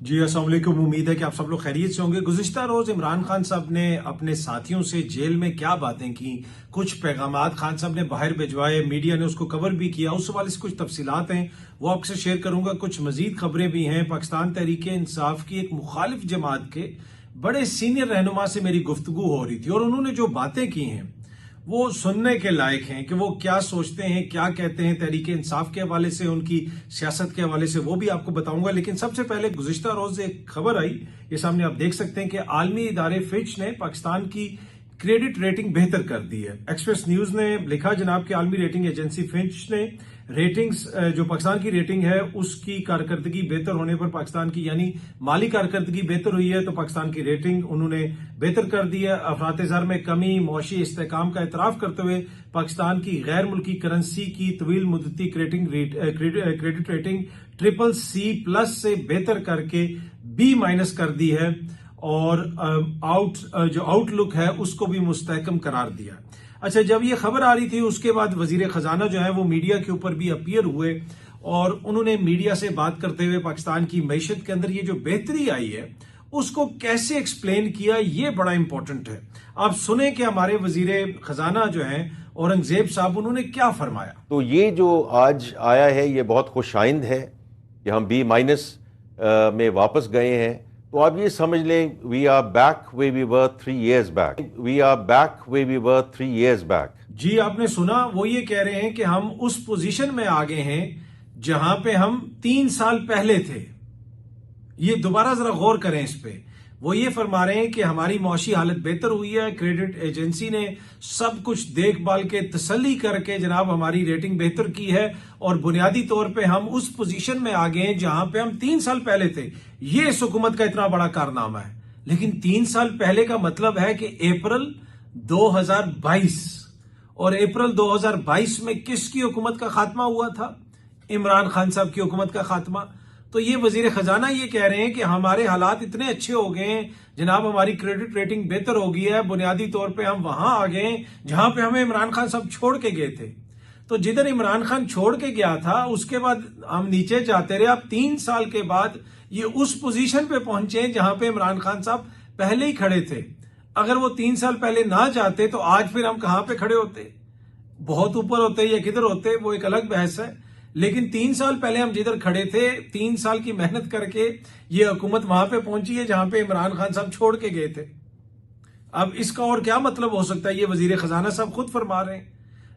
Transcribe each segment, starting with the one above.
जी अस्सलाम वालेकुम। उम्मीद है कि आप सब लोग खैरियत से होंगे। गुज़िश्ता रोज इमरान खान साहब ने अपने साथियों से जेल में क्या बातें की, कुछ पैगामात खान साहब ने बाहर भिजवाए, मीडिया ने उसको कवर भी किया, उस हवाले से कुछ तफसीलात हैं वो आपसे शेयर करूंगा। कुछ मजीद खबरें भी हैं। पाकिस्तान तहरीक इंसाफ की एक मुखालिफ जमात के बड़े सीनियर रहनुमा से मेरी गुफ्तगू हो रही थी और उन्होंने जो बातें की हैं वो सुनने के लायक हैं कि वो क्या सोचते हैं, क्या कहते हैं तहरीक इंसाफ के हवाले से, उनकी सियासत के हवाले से, वो भी आपको बताऊंगा। लेकिन सबसे पहले गुज़िश्ता रोज एक खबर आई, ये सामने आप देख सकते हैं कि आलमी इदारे फिच ने पाकिस्तान की क्रेडिट रेटिंग बेहतर कर दी है। एक्सप्रेस न्यूज ने लिखा जनाब कि आलमी रेटिंग एजेंसी फिच ने रेटिंग्स जो पाकिस्तान की रेटिंग है उसकी कारकर्दगी बेहतर होने पर पाकिस्तान की यानी माली कारकर्दगी बेहतर हुई है तो पाकिस्तान की रेटिंग उन्होंने बेहतर कर दी है। अफरात ज़र में कमी, मुआशी इस्तेहकाम का एतराफ करते हुए पाकिस्तान की गैर मुल्की करेंसी की तवील मुद्दती क्रेडिट रेटिंग CCC+ से बेहतर करके B- कर दी है और जो आउटलुक है उसको भी मुस्तहकम करार दिया। अच्छा, जब ये खबर आ रही थी उसके बाद वजीर खजाना जो है वो मीडिया के ऊपर भी अपीयर हुए और उन्होंने मीडिया से बात करते हुए पाकिस्तान की मईशत के अंदर ये जो बेहतरी आई है उसको कैसे एक्सप्लेन किया, ये बड़ा इंपॉर्टेंट है। आप सुने कि हमारे वजीर खजाना जो है औरंगजेब साहब, उन्होंने क्या फरमाया। तो ये जो आज आया है ये बहुत खुशाइंद है कि हम B- में वापस गए हैं। तो आप ये समझ लें, we are back where we were 3 years back. We are back where we were 3 years back. जी, आपने सुना, वो ये कह रहे हैं कि हम उस पोजीशन में आ गए हैं जहां पे हम 3 साल पहले थे। ये दोबारा जरा गौर करें इस पे। वो ये फरमा रहे हैं कि हमारी मुआशी हालत बेहतर हुई है, क्रेडिट एजेंसी ने सब कुछ देखभाल के तसल्ली करके जनाब हमारी रेटिंग बेहतर की है और बुनियादी तौर पे हम उस पोजीशन में आ गए हैं जहां पे हम 3 साल पहले थे। ये इस हुकूमत का इतना बड़ा कारनामा है। लेकिन 3 साल पहले का मतलब है कि अप्रैल 2022, और अप्रैल 2022 में किसकी हुकूमत का खात्मा हुआ था? इमरान खान साहब की हुकूमत का खात्मा। तो ये वजीर खजाना ये कह रहे हैं कि हमारे हालात इतने अच्छे हो गए हैं जनाब, हमारी क्रेडिट रेटिंग बेहतर हो गई है, बुनियादी तौर पे हम वहां आ गए जहां पे हमें इमरान खान साहब छोड़ के गए थे। तो जिधर इमरान खान छोड़ के गया था उसके बाद हम नीचे जाते रहे। अब 3 साल के बाद ये उस पोजीशन पे पहुंचे जहां पे इमरान खान साहब पहले ही खड़े थे। अगर वो 3 साल पहले ना जाते तो आज फिर हम कहां पे खड़े होते? बहुत ऊपर होते या किधर होते, वो एक अलग बहस है। लेकिन 3 साल पहले हम जिधर खड़े थे, 3 साल की मेहनत करके ये हुकूमत वहां पे पहुंची है जहां पे इमरान खान साहब छोड़ के गए थे। अब इसका और क्या मतलब हो सकता है, ये वजीर खजाना साहब खुद फरमा रहे हैं।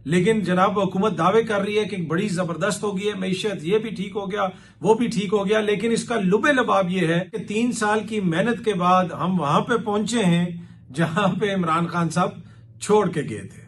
लेकिन जनाब हुकूमत दावे कर रही है कि बड़ी जबरदस्त हो गई है मैशत, ये भी ठीक हो गया, वो भी ठीक हो गया। लेकिन इसका लुबे लबाब ये है कि 3 साल की मेहनत के बाद हम वहां पे पहुंचे हैं जहां पे इमरान खान साहब छोड़ के गए थे।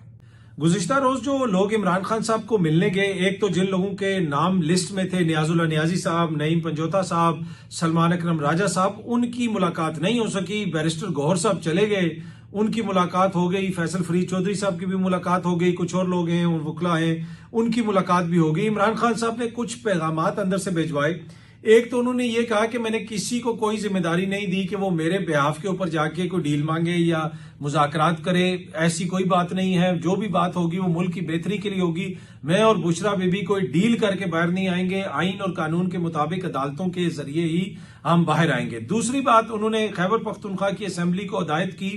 गुज़िश्ता रोज जो लोग इमरान खान साहब को मिलने गए, एक तो जिन लोगों के नाम लिस्ट में थे, नियाजुल्लाह नियाजी साहब, नईम पंजोता साहब, सलमान अकरम राजा साहब, उनकी मुलाकात नहीं हो सकी। बैरिस्टर गौहर साहब चले गए, उनकी मुलाकात हो गई। फैसल फरीद चौधरी साहब की भी मुलाकात हो गई। कुछ और लोग हैं, वकला हैं, उनकी मुलाकात भी हो गई। इमरान खान साहब ने कुछ पैगामात अंदर से भिजवाए। एक तो उन्होंने ये कहा कि मैंने किसी को कोई जिम्मेदारी नहीं दी कि वो मेरे बिहाफ के ऊपर जाके कोई डील मांगे या मुज़ाकरात करे, ऐसी कोई बात नहीं है। जो भी बात होगी वो मुल्क की बेहतरी के लिए होगी। मैं और बुशरा बीबी कोई डील करके बाहर नहीं आएंगे। आइन और कानून के मुताबिक अदालतों के जरिए ही हम बाहर आएंगे। दूसरी बात, उन्होंने खैबर पख्तूनख्वा की असेंबली को हिदायत की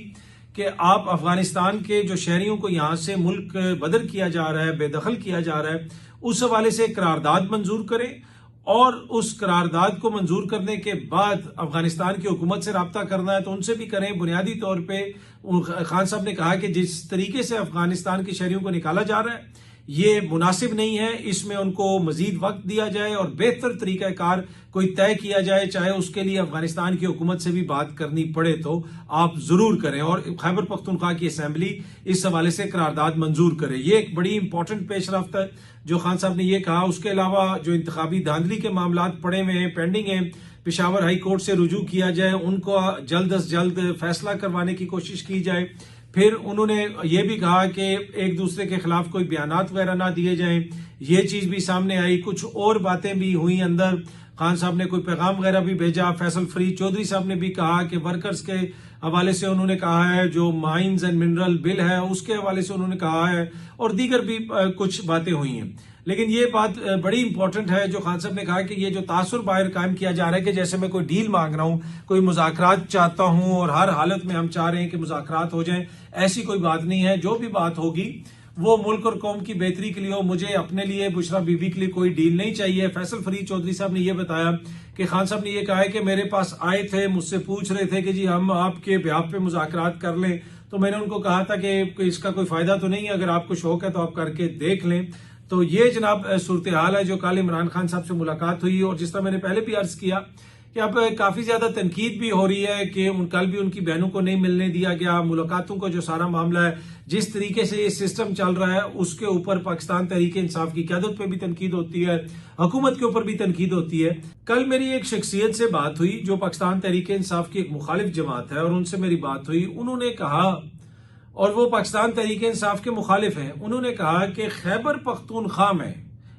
कि आप अफगानिस्तान के जो शहरियों को यहां से मुल्क बदर किया जा रहा है, बेदखल किया जा रहा है, उस हवाले से करारदाद मंजूर करें और उस करारदाद को मंजूर करने के बाद अफगानिस्तान की हुकूमत से रब्ता करना है तो उनसे भी करें। बुनियादी तौर पे खान साहब ने कहा कि जिस तरीके से अफगानिस्तान के शहरियों को निकाला जा रहा है ये मुनासिब नहीं है, इसमें उनको मजीद वक्त दिया जाए और बेहतर तरीकाकार कोई तय किया जाए, चाहे उसके लिए अफगानिस्तान की हुकूमत से भी बात करनी पड़े तो आप जरूर करें और खैबर पख्तूनख्वा की असेंबली इस हवाले से करारदाद मंजूर करे। ये एक बड़ी इंपॉर्टेंट पेशरफ्त है जो खान साहब ने ये कहा। उसके अलावा जो इंतखाबी धांधली के मामला पड़े हुए हैं, पेंडिंग हैं, पेशावर हाई कोर्ट से रुजू किया जाए, उनको जल्द अज जल्द फैसला करवाने की कोशिश की जाए। फिर उन्होंने ये भी कहा कि एक दूसरे के खिलाफ कोई बयानात वगैरह ना दिए जाएं, ये चीज भी सामने आई। कुछ और बातें भी हुई अंदर, खान साहब ने कोई पैगाम वगैरह भी भेजा। फैसल फरीद चौधरी साहब ने भी कहा कि वर्कर्स के हवाले से उन्होंने कहा है, जो माइंस एंड मिनरल बिल है उसके हवाले से उन्होंने कहा है और दीगर भी कुछ बातें हुई हैं। लेकिन ये बात बड़ी इंपॉर्टेंट है जो खान साहब ने कहा कि ये जो तासुर बाहर कायम किया जा रहा है कि जैसे मैं कोई डील मांग रहा हूं, कोई मुज़ाकरात चाहता हूं और हर हालत में हम चाह रहे हैं कि मुज़ाकरात हो जाएं, ऐसी कोई बात नहीं है। जो भी बात होगी वो मुल्क और कौम की बेहतरी के लिए हो। मुझे अपने लिए, बुशरा बीबी के लिए कोई डील नहीं चाहिए। फैसल फरीद चौधरी साहब ने यह बताया कि खान साहब ने यह कहा है कि मेरे पास आए थे, मुझसे पूछ रहे थे कि जी हम आपके ब्याह पे मुज़ाकरात कर लें, तो मैंने उनको कहा था कि इसका कोई फायदा तो नहीं है, अगर आपको शौक है तो आप करके देख लें। तो ये जनाब सूरत हाल है जो कल इमरान खान साहब से मुलाकात हुई। और जिस तरह मैंने पहले भी अर्ज किया कि अब काफी ज्यादा तनकीद भी हो रही है कि कल भी उनकी बहनों को नहीं मिलने दिया गया। मुलाकातों का जो सारा मामला है, जिस तरीके से ये सिस्टम चल रहा है, उसके ऊपर पाकिस्तान तहरीक इंसाफ की क़यादत पे भी तनकीद होती है, हुकूमत के ऊपर भी तनकीद होती है। कल मेरी एक शख्सियत से बात हुई जो पाकिस्तान तहरीक इंसाफ की एक मुखालिफ जमात है, और उनसे मेरी बात हुई। उन्होंने कहा, और वो पाकिस्तान तहरीक इंसाफ के मुखालिफ हैं, उन्होंने कहा कि खैबर पख्तूनख्वा में,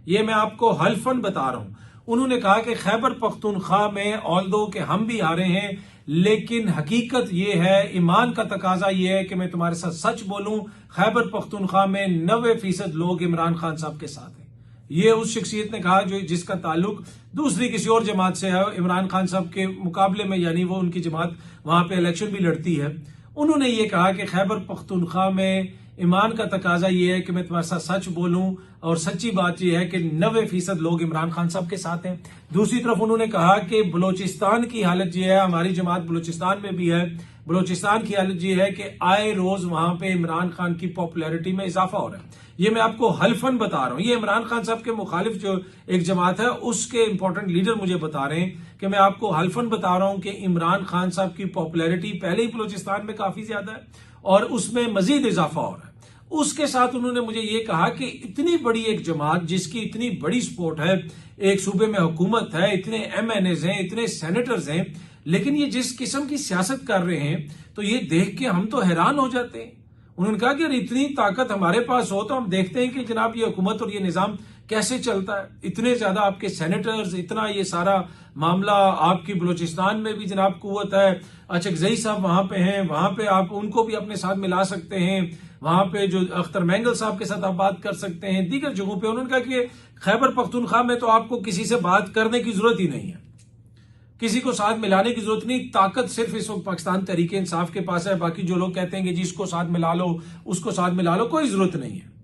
ये मैं आपको हल्फन बता रहा हूं, उन्होंने कहा कि खैबर पख्तूनख्वा में ऑल्दो के हम भी हारे हैं, लेकिन हकीकत ये है, ईमान का तकाजा ये है कि मैं तुम्हारे साथ सच बोलूं, खैबर पख्तूनख्वा में 90% लोग इमरान खान साहब के साथ हैं। ये उस शख्सियत ने कहा जो जिसका ताल्लुक दूसरी किसी और जमात से है इमरान खान साहब के मुकाबले में, यानी वो उनकी जमात वहां पे इलेक्शन भी लड़ती है। उन्होंने ये कहा कि खैबर पख्तूनख्वा में ईमान का तकाजा ये है कि मैं तुम्हारे साथ सच बोलूं, और सच्ची बात यह है कि 90% लोग इमरान खान साहब के साथ हैं। दूसरी तरफ उन्होंने कहा कि बलोचिस्तान की हालत ये है, हमारी जमात बलोचिस्तान में भी है, बलोचिस्तान की हालत ये है कि आए रोज वहां पे इमरान खान की पॉपुलैरिटी में इजाफा हो रहा है। ये मैं आपको हल्फन बता रहा हूं। ये इमरान खान साहब के मुखालिफ जो एक जमात है उसके इंपॉर्टेंट लीडर मुझे बता रहे हैं कि मैं आपको हल्फन बता रहा हूं कि इमरान खान साहब की पॉपुलैरिटी पहले ही बलोचिस्तान में काफी ज्यादा है और उसमें मजीद इजाफा हो रहा है। उसके साथ उन्होंने मुझे ये कहा कि इतनी बड़ी एक जमात जिसकी इतनी बड़ी सपोर्ट है, एक सूबे में हुकूमत है, इतने MNAs हैं, इतने सेनेटर्स हैं, लेकिन ये जिस किस्म की सियासत कर रहे हैं तो ये देख के हम तो हैरान हो जाते हैं। उन्होंने कहा कि अगर इतनी ताकत हमारे पास हो तो हम देखते हैं कि जनाब ये हुकूमत और ये निजाम कैसे चलता है। इतने ज्यादा आपके सेनेटर्स, इतना ये सारा मामला, आपकी बलूचिस्तान में भी जनाब कुव्वत है, अचकजई साहब वहां पे हैं, वहां पे आप उनको भी अपने साथ मिला सकते हैं, वहां पे जो अख्तर मैंगल साहब के साथ आप बात कर सकते हैं, दीगर जगहों पे। उन्होंने कहा कि खैबर पख्तूनख्वा में तो आपको किसी से बात करने की जरूरत ही नहीं है, किसी को साथ मिलाने की जरूरत नहीं, ताकत सिर्फ इस वक्त पाकिस्तान तहरीक इंसाफ के पास है। बाकी जो लोग कहते हैं कि जिसको साथ मिला लो, उसको साथ मिला लो, कोई जरूरत नहीं है।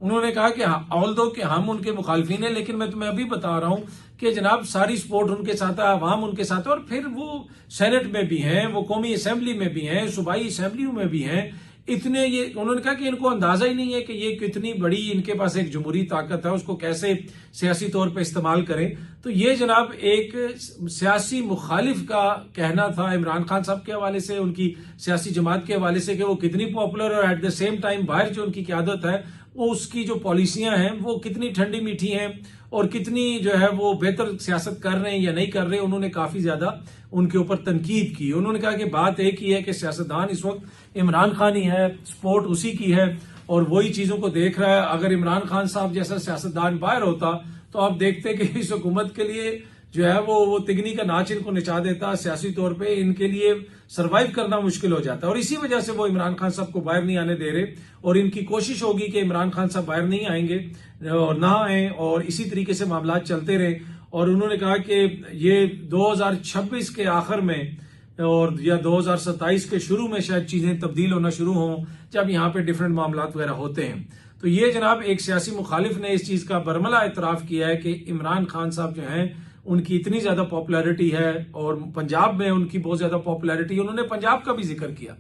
उन्होंने कहा कि ऑल्दो कि हम उनके मुखालफिन हैं, लेकिन मैं तुम्हें अभी बता रहा हूं कि जनाब सारी सपोर्ट उनके साथ है, अवाम उनके साथ है, और फिर वो सेनेट में भी हैं, वो कौमी असेंबली में भी हैं, सूबाई असेंबलियों में भी हैं। इतने ये उन्होंने कहा कि इनको अंदाजा ही नहीं है कि ये कितनी बड़ी इनके पास एक जमहूरी ताकत है, उसको कैसे सियासी तौर पे इस्तेमाल करें। तो ये जनाब एक सियासी मुखालिफ का कहना था इमरान खान साहब के हवाले से, उनकी सियासी जमात के हवाले से, कि वो कितनी पॉपुलर और एट द सेम टाइम बाहर जो उनकी क़यादत है, वो उसकी जो पॉलिसियां हैं वो कितनी ठंडी मीठी हैं और कितनी जो है वो बेहतर सियासत कर रहे हैं या नहीं कर रहे। उन्होंने काफी ज्यादा उनके ऊपर तनकीद की। उन्होंने कहा कि बात एक ही है कि सियासतदान इस वक्त इमरान खान ही है, सपोर्ट उसी की है और वही चीजों को देख रहा है। अगर इमरान खान साहब जैसा सियासतदान बाहर होता तो आप देखते कि इस हुकूमत के लिए जो है वो तिगनी का नाच इनको नचा देता, सियासी तौर पे इनके लिए सरवाइव करना मुश्किल हो जाता। और इसी वजह से वो इमरान खान साहब को बाहर नहीं आने दे रहे, और इनकी कोशिश होगी कि इमरान खान साहब बाहर नहीं आएंगे और ना आए, और इसी तरीके से मामला चलते रहे। और उन्होंने कहा कि ये 2026 के आखिर में और या 2027 के शुरू में शायद चीजें तब्दील होना शुरू हों, जब यहाँ पे डिफरेंट मामला वगैरह होते हैं। तो ये जनाब एक सियासी मुखालिफ ने इस चीज का बरमला एतराफ किया है कि इमरान खान साहब जो हैं उनकी इतनी ज्यादा पॉपुलैरिटी है, और पंजाब में उनकी बहुत ज्यादा पॉपुलैरिटी है। उन्होंने पंजाब का भी जिक्र किया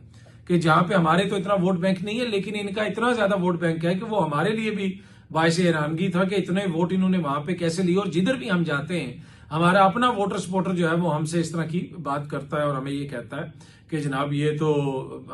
कि जहां पे हमारे तो इतना वोट बैंक नहीं है, लेकिन इनका इतना ज्यादा वोट बैंक है कि वो हमारे लिए भी बायसे हैरानगी था कि इतने वोट इन्होंने वहां पे कैसे लिए। और जिधर भी हम जाते हैं हमारा अपना वोटर सपोर्टर जो है वो हमसे इस तरह की बात करता है और हमें ये कहता है कि जनाब ये तो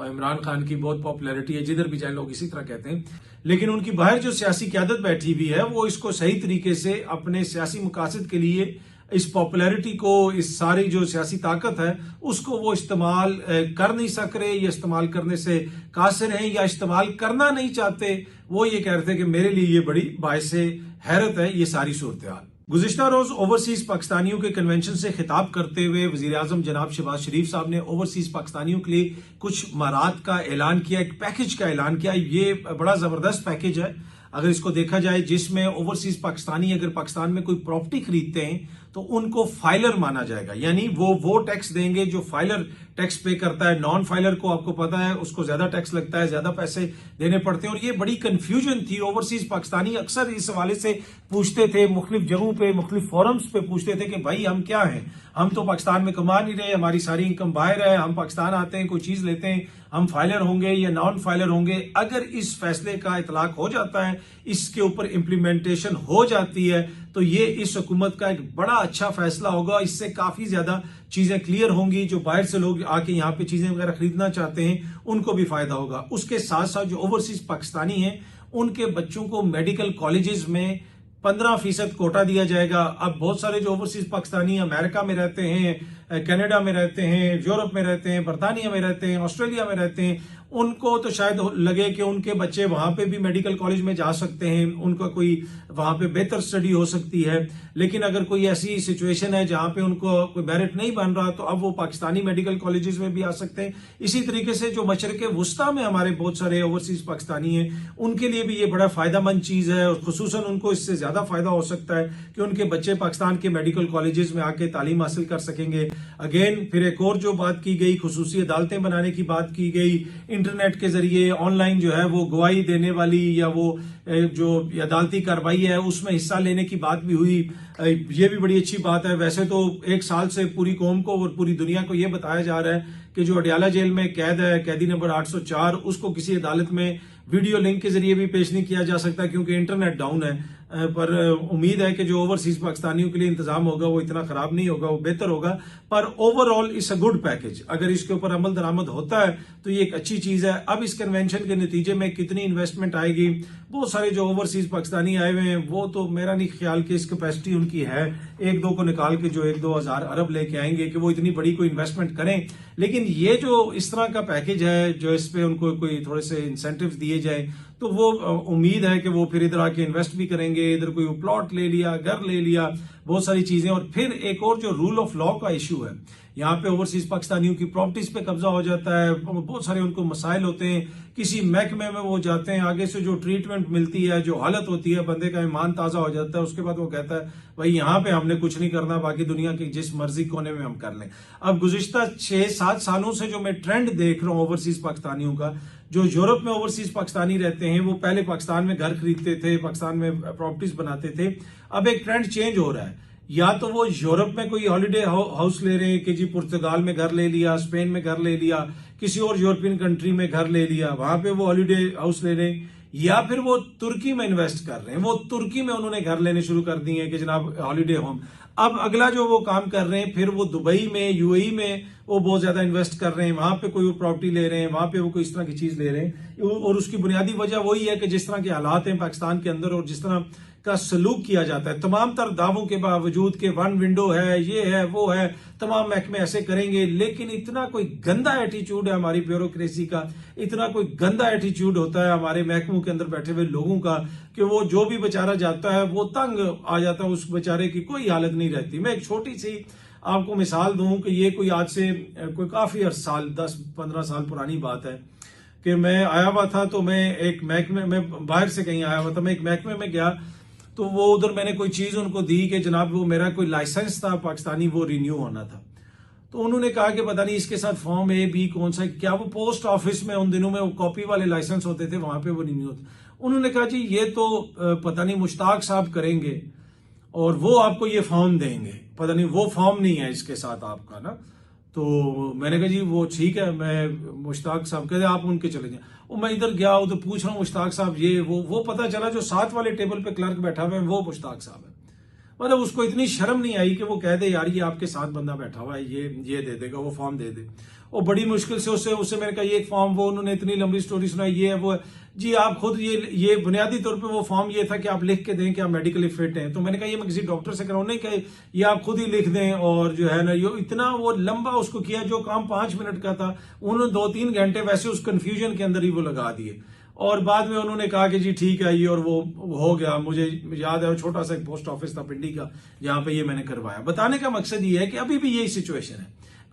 इमरान खान की बहुत पॉपुलैरिटी है, जिधर भी जाए लोग इसी तरह कहते हैं। लेकिन उनकी बाहर जो सियासी क़यादत बैठी हुई है वो इसको सही तरीके से अपने सियासी मकासद के लिए इस पॉपुलैरिटी को, इस सारी जो सियासी ताकत है उसको वो इस्तेमाल कर नहीं सक रहे, या इस्तेमाल करने से कासिर हैं, या इस्तेमाल करना नहीं चाहते। वो ये कह रहे थे कि मेरे लिए ये बड़ी बायसे हैरत है ये सारी सूरत हाल। गुज़िश्ता रोज ओवरसीज पाकिस्तानियों के कन्वेंशन से खिताब करते हुए वजीर आजम जनाब शहबाज शरीफ साहब ने ओवरसीज पाकिस्तानियों के लिए कुछ मराहत का ऐलान किया, एक पैकेज का ऐलान किया। ये बड़ा जबरदस्त पैकेज है। अगर इसको देखा जाए, जिसमें ओवरसीज पाकिस्तानी अगर पाकिस्तान में कोई प्रॉपर्टी खरीदते हैं तो उनको फाइलर माना जाएगा, यानी वो टैक्स देंगे जो फाइलर टैक्स पे करता है। नॉन फाइलर को आपको पता है उसको ज्यादा टैक्स लगता है, ज्यादा पैसे देने पड़ते हैं। और ये बड़ी कंफ्यूजन थी। ओवरसीज पाकिस्तानी अक्सर इस हवाले से पूछते थे, मुख्तलिफ जगहों पे मुख्तलिफ फोरम्स पे पूछते थे कि भाई हम क्या हैं, हम तो पाकिस्तान में कमा नहीं रहे, हमारी सारी इनकम बाहर है, हम पाकिस्तान आते हैं कोई चीज लेते हैं, हम फाइलर होंगे या नॉन फाइलर होंगे। अगर इस फैसले का इतलाक हो जाता है, इसके ऊपर इंप्लीमेंटेशन हो जाती है, तो ये इस हुकूमत का एक बड़ा अच्छा फैसला होगा। इससे काफी ज्यादा चीजें क्लियर होंगी। जो बाहर से लोग आके यहाँ पे चीजें वगैरह खरीदना चाहते हैं उनको भी फायदा होगा। उसके साथ साथ जो ओवरसीज पाकिस्तानी हैं उनके बच्चों को मेडिकल कॉलेजेस में 15% कोटा दिया जाएगा। अब बहुत सारे जो ओवरसीज पाकिस्तानी अमेरिका में रहते हैं, कनाडा में रहते हैं, यूरोप में रहते हैं, बरतानिया में रहते हैं, ऑस्ट्रेलिया में रहते हैं, उनको तो शायद लगे कि उनके बच्चे वहां पे भी मेडिकल कॉलेज में जा सकते हैं, उनका कोई वहां पे बेहतर स्टडी हो सकती है। लेकिन अगर कोई ऐसी सिचुएशन है जहां पे उनको कोई मेरिट नहीं बन रहा तो अब वो पाकिस्तानी मेडिकल कॉलेजेस में भी आ सकते हैं। इसी तरीके से जो मशरक़ वुस्ता में हमारे बहुत सारे ओवरसीज पाकिस्तानी हैं उनके लिए भी ये बड़ा फायदेमंद चीज है, और खुसूसन उनको इससे ज्यादा फायदा हो सकता है कि उनके बच्चे पाकिस्तान के मेडिकल कॉलेजेस में आके तालीम हासिल कर सकेंगे। अगेन फिर एक और जो बात की गई, खुसूसी अदालतें बनाने की बात की गई, इंटरनेट के जरिए ऑनलाइन जो है वो गवाही देने वाली या वो जो अदालती कार्रवाई है उसमें हिस्सा लेने की बात भी हुई। ये भी बड़ी अच्छी बात है। वैसे तो एक साल से पूरी कौम को और पूरी दुनिया को ये बताया जा रहा है कि जो अडियाला जेल में कैद है, कैदी नंबर 804, उसको किसी अदालत में वीडियो लिंक के जरिए भी पेश नहीं किया जा सकता क्योंकि इंटरनेट डाउन है। पर उम्मीद है कि जो ओवरसीज पाकिस्तानियों के लिए इंतजाम होगा वो इतना खराब नहीं होगा, वो बेहतर होगा। पर overall it's a good package. अगर इसके ऊपर अमल दरामद होता है तो ये एक अच्छी चीज है। अब इस कन्वेंशन के नतीजे में कितनी इन्वेस्टमेंट आएगी, बहुत सारे जो ओवरसीज पाकिस्तानी आए हुए हैं वो तो मेरा नहीं ख्याल कि इस कैपेसिटी उनकी है एक दो को निकाल के जो 1-2 हज़ार अरब लेके आएंगे कि वो इतनी बड़ी कोई इन्वेस्टमेंट करें। लेकिन ये जो इस तरह का पैकेज है जो इस पे उनको कोई थोड़े से इंसेंटिव दिए जाए तो वो उम्मीद है कि वो फिर इधर आके इन्वेस्ट भी करेंगे। इधर कोई प्लॉट ले लिया, घर ले लिया, बहुत सारी चीजें। और फिर एक और जो रूल ऑफ लॉ का इशू है, यहाँ पे ओवरसीज पाकिस्तानियों की प्रॉपर्टीज पे कब्जा हो जाता है, बहुत सारे उनको मसाइल होते हैं, किसी महकमे में वो जाते हैं, आगे से जो ट्रीटमेंट मिलती है, जो हालत होती है, बंदे का ईमान ताजा हो जाता है। उसके बाद वो कहता है भाई यहाँ पे हमने कुछ नहीं करना, बाकी दुनिया के जिस मर्जी कोने में हम कर लें। अब गुज़िश्ता 6-7 सालों से जो मैं ट्रेंड देख रहा हूँ ओवरसीज पाकिस्तानियों का, जो यूरोप में ओवरसीज पाकिस्तानी रहते हैं वो पहले पाकिस्तान में घर खरीदते थे, पाकिस्तान में प्रॉपर्टीज बनाते थे। अब एक ट्रेंड चेंज हो रहा है, या तो वो यूरोप में कोई हॉलिडे हाउस ले रहे हैं कि जी पुर्तगाल में घर ले लिया, स्पेन में घर ले लिया, किसी और यूरोपियन कंट्री में घर ले लिया, वहां पे वो हॉलिडे हाउस ले रहे हैं, या फिर वो तुर्की में इन्वेस्ट कर रहे हैं, वो तुर्की में उन्होंने घर लेने शुरू कर दिए हैं कि जनाब हॉलिडे होम। अब अगला जो वो काम कर रहे हैं फिर वो दुबई में, यूएई में वो बहुत ज्यादा इन्वेस्ट कर रहे हैं, वहां पे कोई वो प्रॉपर्टी ले रहे हैं, वहां पे वो कोई इस तरह की चीज ले रहे हैं। और उसकी बुनियादी वजह वही है कि जिस तरह के हालात हैं पाकिस्तान के अंदर और जिस तरह का सलूक किया जाता है, तमाम तर दावों के बावजूद के वन विंडो है, ये है, वो है, तमाम महकमे ऐसे करेंगे, लेकिन इतना कोई गंदा एटीट्यूड है हमारी ब्यूरोक्रेसी का, इतना कोई गंदा एटीट्यूड होता है हमारे महकमों के अंदर बैठे हुए लोगों का कि वो जो भी बेचारा जाता है वो तंग आ जाता है, उस बेचारे की कोई हालत नहीं रहती। मैं एक छोटी सी आपको मिसाल दूं कि ये कोई आज से कोई काफी साल 10-15 साल पुरानी बात है कि मैं आया हुआ था, तो मैं एक महकमे में बाहर से कहीं आया हुआ था, मैं एक महकमे में गया तो वो उधर मैंने कोई चीज उनको दी कि जनाब वो मेरा कोई लाइसेंस था पाकिस्तानी, वो रिन्यू होना था। तो उन्होंने कहा कि पता नहीं इसके साथ फॉर्म ए बी कौन सा, क्या वो पोस्ट ऑफिस में उन दिनों में वो कॉपी वाले लाइसेंस होते थे, वहां पे वो रिन्यू होते। उन्होंने कहा जी ये तो पता नहीं मुश्ताक साहब करेंगे और वो आपको ये फॉर्म देंगे, पता नहीं वो फॉर्म नहीं है इसके साथ आपका ना। तो मैंने कहा जी वो ठीक है, मैं मुश्ताक साहब कहते आप उनके चले जाए। और मैं इधर गया उधर पूछ रहा हूँ मुश्ताक साहब ये वो पता चला जो साथ वाले टेबल पे क्लर्क बैठा हुआ है वो मुश्ताक साहब है। मतलब उसको इतनी शर्म नहीं आई कि वो कह दे यार ये आपके साथ बंदा बैठा हुआ है, ये दे देगा, वो फॉर्म दे दे। और बड़ी मुश्किल से उससे मैंने कहा ये एक फॉर्म, वो उन्होंने इतनी लंबी स्टोरी सुनाई, ये है वो है। जी आप खुद ये बुनियादी तौर पे वो फॉर्म ये था कि आप लिख के दें कि आप मेडिकली फिट हैं। तो मैंने कहा ये मैं किसी डॉक्टर से कराऊं, नहीं कहा ये आप खुद ही लिख दें। और जो है ना ये इतना वो लंबा उसको किया, जो काम 5 मिनट का था उन्होंने 2-3 घंटे वैसे उस कंफ्यूजन के अंदर ही वो लगा दिए। और बाद में उन्होंने कहा कि जी ठीक है ये, और वो हो गया। मुझे याद है छोटा सा एक पोस्ट ऑफिस था पिंडी का जहां पे ये मैंने करवाया। बताने का मकसद ये है कि अभी भी यही सिचुएशन है,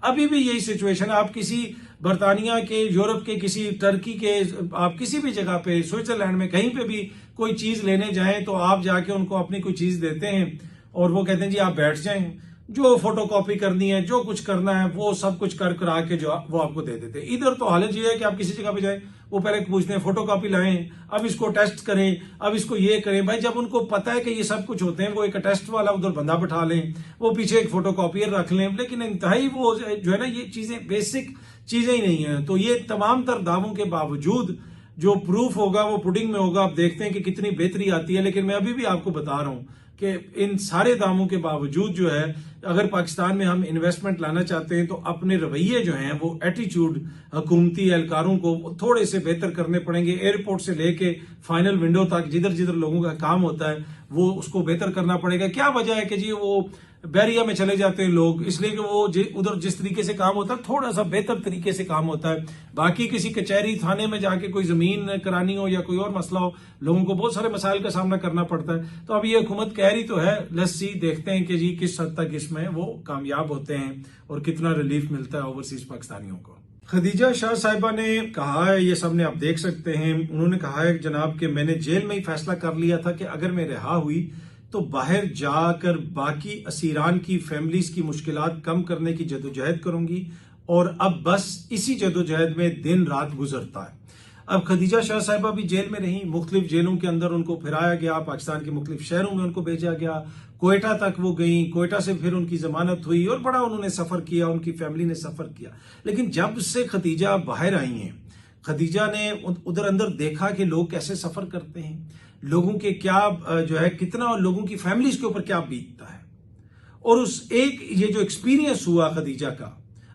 अभी भी यही सिचुएशन है। आप किसी बरतानिया के, यूरोप के, किसी टर्की के, आप किसी भी जगह पे, स्विट्जरलैंड में कहीं पे भी कोई चीज लेने जाएं तो आप जाके उनको अपनी कोई चीज देते हैं और वो कहते हैं जी आप बैठ जाएं, जो फोटोकॉपी करनी है, जो कुछ करना है, वो सब कुछ कर करा के जो वो आपको दे देते हैं। इधर तो हालत ये है कि आप किसी जगह पे जाए, वो पहले पूछते हैं फोटोकॉपी लाएं, अब इसको टेस्ट करें, अब इसको ये करें। भाई जब उनको पता है कि ये सब कुछ होते हैं, वो एक टेस्ट वाला उधर बंदा बैठा लें, वो पीछे एक फोटोकॉपियर रख लें, लेकिन इंतहाई वो जो है ना, ये चीजें बेसिक चीजें ही नहीं है। तो ये तमाम तर दावों के बावजूद जो प्रूफ होगा वो पुडिंग में होगा। आप देखते हैं कि कितनी बेहतरी आती है। लेकिन मैं अभी भी आपको बता रहा हूं कि इन सारे दामों के बावजूद जो है, अगर पाकिस्तान में हम इन्वेस्टमेंट लाना चाहते हैं तो अपने रवैये जो हैं, वो एटीट्यूड हुकूमती एहलकारों को थोड़े से बेहतर करने पड़ेंगे। एयरपोर्ट से लेके फाइनल विंडो तक जिधर जिधर लोगों का काम होता है वो उसको बेहतर करना पड़ेगा। क्या वजह है कि जी वो बैरिया में चले जाते हैं लोग, इसलिए कि वो उधर जिस तरीके से काम होता है थोड़ा सा बेहतर तरीके से काम होता है। बाकी किसी कचहरी थाने में जाके कोई जमीन करानी हो या कोई और मसला हो, लोगों को बहुत सारे मसाइल का सामना करना पड़ता है। तो अब ये हुकूमत कह रही तो है, लेट्स सी, देखते हैं कि जी किस हद तक इसमें वो कामयाब होते हैं और कितना रिलीफ मिलता है ओवरसीज पाकिस्तानियों को। खदीजा शाह साहिबा ने कहा है, ये सामने आप देख सकते हैं, उन्होंने कहा है जनाब कि मैंने जेल में ही फैसला कर लिया था कि अगर मैं रिहा हुई तो बाहर जाकर बाकी असीरान की फैमिलीज की मुश्किलात कम करने की जदोजहद करूंगी और अब बस इसी जदोजहद में दिन रात गुजरता है। अब खदीजा शाह साहिबा भी जेल में रही, मुख्तलिफ जेलों के अंदर उनको फिराया गया, पाकिस्तान के मुख्तलिफ शहरों में उनको भेजा गया, कोयटा तक वो गई, कोयटा से फिर उनकी जमानत हुई और बड़ा उन्होंने सफर किया, उनकी फैमिली ने सफर किया। लेकिन जब से खदीजा बाहर आई हैं, खदीजा ने उधर अंदर देखा कि लोग कैसे सफर करते हैं, लोगों के क्या जो है, कितना लोगों की फैमिलीज के ऊपर क्या बीतता है, और उस एक ये जो एक्सपीरियंस हुआ खदीजा का।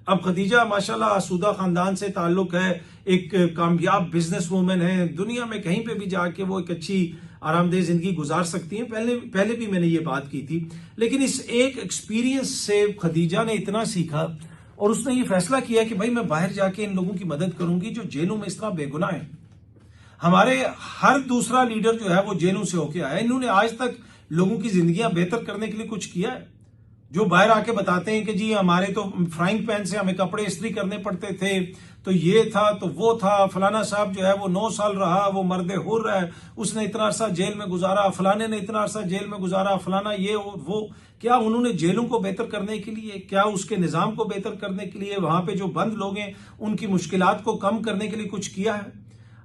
अब खदीजा माशाल्लाह आसूदा खानदान से ताल्लुक है, एक कामयाब बिजनेस वूमेन है, दुनिया में कहीं पे भी जाके वो एक अच्छी आरामदेह जिंदगी गुजार सकती हैं। पहले भी मैंने ये बात की थी। लेकिन इस एक एक्सपीरियंस से खदीजा ने इतना सीखा और उसने ये फैसला किया कि भाई मैं बाहर जाके इन लोगों की मदद करूंगी जो जेलों में इस तरह बेगुनाह है। हमारे हर दूसरा लीडर जो है वो जेलों से होके आया, इन्होंने आज तक लोगों की जिंदगियां बेहतर करने के लिए कुछ किया है? जो बाहर आके बताते हैं कि जी हमारे तो फ्राइंग पैन से हमें कपड़े इस्त्री करने पड़ते थे, तो ये था तो वो था, फलाना साहब जो है वो 9 साल रहा, वो मर्दे हुर्र है, उसने इतना अरसा जेल में गुजारा, फलाने ने इतना अरसा जेल में गुजारा, फलाना ये वो। क्या उन्होंने जेलों को बेहतर करने के लिए, क्या उसके निजाम को बेहतर करने के लिए, वहां पे जो बंद लोग हैं उनकी मुश्किलात को कम करने के लिए कुछ किया है?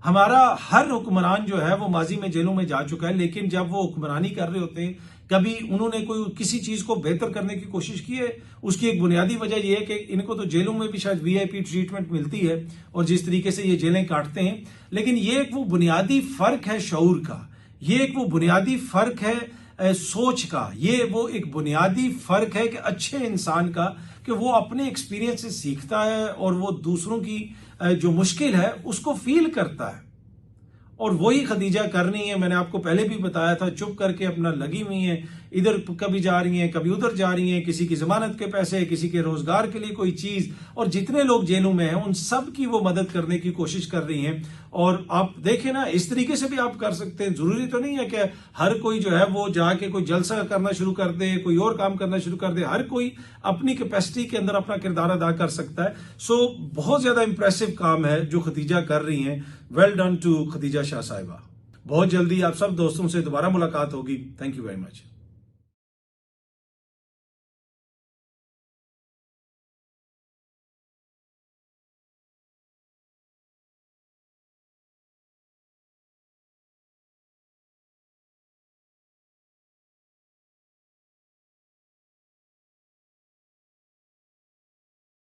हमारा हर हुक्मरान जो है वो माजी में जेलों में जा चुका है, लेकिन जब वो हुक्मरानी कर रहे होते हैं कभी उन्होंने कोई किसी चीज को बेहतर करने की कोशिश की है? उसकी एक बुनियादी वजह यह है कि इनको तो जेलों में भी शायद वीआईपी ट्रीटमेंट मिलती है और जिस तरीके से ये जेलें काटते हैं, लेकिन ये एक वो बुनियादी फर्क है शऊर का, ये एक वो बुनियादी फर्क है सोच का, ये वो एक बुनियादी फर्क है कि अच्छे इंसान का, कि वो अपने एक्सपीरियंस से सीखता है और वो दूसरों की जो मुश्किल है उसको फील करता है। और वही खदीजा कर रही है। मैंने आपको पहले भी बताया था, चुप करके अपना लगी हुई है, इधर कभी जा रही हैं कभी उधर जा रही हैं, किसी की जमानत के पैसे, किसी के रोजगार के लिए कोई चीज, और जितने लोग जेलों में हैं उन सब की वो मदद करने की कोशिश कर रही हैं। और आप देखें ना, इस तरीके से भी आप कर सकते हैं। जरूरी तो नहीं है कि हर कोई जो है वो जाके कोई जलसा करना शुरू कर दे, कोई और काम करना शुरू कर दे। हर कोई अपनी कैपेसिटी के अंदर अपना किरदार अदा कर सकता है। सो बहुत ज्यादा इंप्रेसिव काम है जो खदीजा कर रही हैं। Well done to Khadija Shah Sahiba. बहुत जल्दी आप सब दोस्तों से दोबारा मुलाकात होगी। Thank you very much.